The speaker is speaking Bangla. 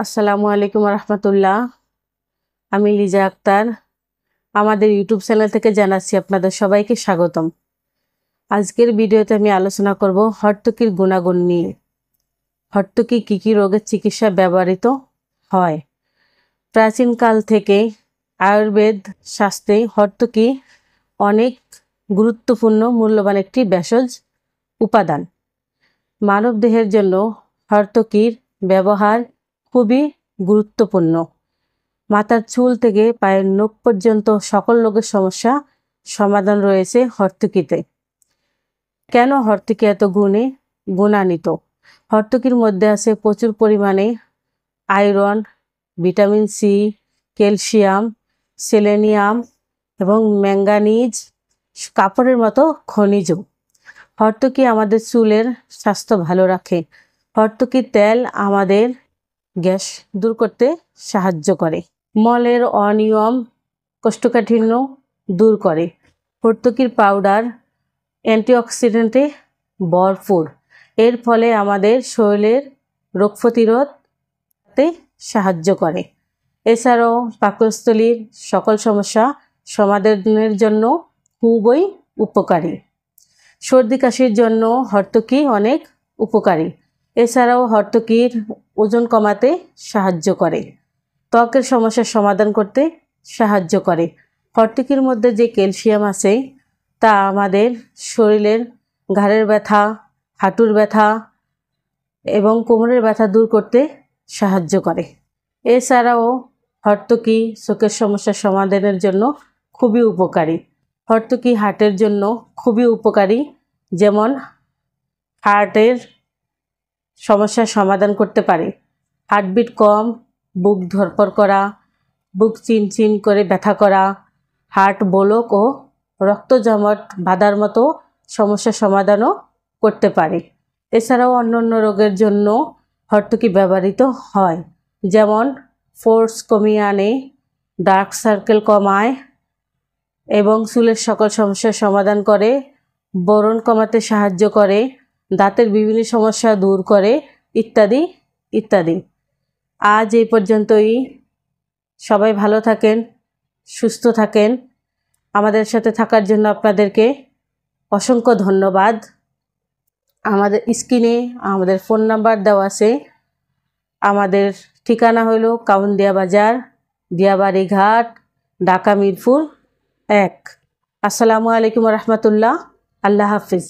আসসালামু আলাইকুম রহমতুল্লাহ। আমি লিজা আক্তার আমাদের ইউটিউব চ্যানেল থেকে জানাচ্ছি আপনাদের সবাইকে স্বাগতম। আজকের ভিডিওতে আমি আলোচনা করব হর্তকির গুণাগুণ নিয়ে। হর্তকি কী কী রোগের চিকিৎসায় ব্যবহৃত হয়। প্রাচীনকাল থেকে আয়ুর্বেদ শাস্ত্রে হর্তকি অনেক গুরুত্বপূর্ণ মূল্যবান একটি ভেষজ উপাদান। মানবদেহের জন্য হর্তকির ব্যবহার খুবই গুরুত্বপূর্ণ। মাথার চুল থেকে পায়ের নখ পর্যন্ত সকল রোগের সমস্যা সমাধান রয়েছে হর্তকিতে। কেন হর্তকি এত গুণান্বিত? হর্তকির মধ্যে আছে প্রচুর পরিমাণে iron, vitamin C, calcium, selenium এবং ম্যাঙ্গানিজ, কাপড়ের মতো খনিজ। হর্তকি আমাদের চুলের স্বাস্থ্য ভালো রাখে। হর্তকির তেল আমাদের গ্যাস দূর করতে সাহায্য করে। মলের অনিয়ম, কোষ্ঠকাঠিন্য দূর করে। হর্তকির পাউডার অ্যান্টিঅক্সিডেন্টে ভরপুর। এর ফলে আমাদের শরীরের রোগ প্রতিরোধে সাহায্য করে। এছাড়াও পাকস্থলীর সকল সমস্যা সমাধানের জন্য খুবই উপকারী। সর্দি কাশির জন্য হর্তকি অনেক উপকারী। এছাড়াও হর্তকির ওজন কমাতে সাহায্য করে। ত্বকের সমস্যার সমাধান করতে সাহায্য করে। হর্তকির মধ্যে যে ক্যালসিয়াম আছে তা আমাদের শরীরের ঘাড়ের ব্যথা, হাঁটুর ব্যথা এবং কোমরের ব্যথা দূর করতে সাহায্য করে। এছাড়াও হর্তকি চোখের সমস্যার সমাধানের জন্য খুবই উপকারী। হর্তকি হার্টের জন্য খুবই উপকারী, যেমন হার্টের সমস্যার সমাধান করতে পারে। হার্টবিট কম, বুক ধড়ফড় করা, বুক চিনচিন করে ব্যথা করা, হার্ট ব্লক ও রক্ত জমাট বাঁধার মতো সমস্যার সমাধানও করতে পারে। এছাড়াও অন্যান্য রোগের জন্য হর্তকি ব্যবহৃত হয়, যেমন ফোর্স কমিয়ে আনে, ডার্ক সার্কেল কমায় এবং চুলের সকল সমস্যার সমাধান করে, ব্রণ কমাতে সাহায্য করে, দাঁতের বিভিন্ন সমস্যা দূর করে, ইত্যাদি ইত্যাদি। আজ এই পর্যন্তই। সবাই ভালো থাকেন, সুস্থ থাকেন। আমাদের সাথে থাকার জন্য আপনাদেরকে অসংখ্য ধন্যবাদ। আমাদের স্ক্রিনে আমাদের ফোন নাম্বার দেওয়া আছে। আমাদের ঠিকানা হলো কাউন্দিয়া বাজার, দিয়াবাড়ি ঘাট, ঢাকা মিরপুর 1। আসসালামু আলাইকুম রহমতুল্লাহ। আল্লাহ হাফিজ।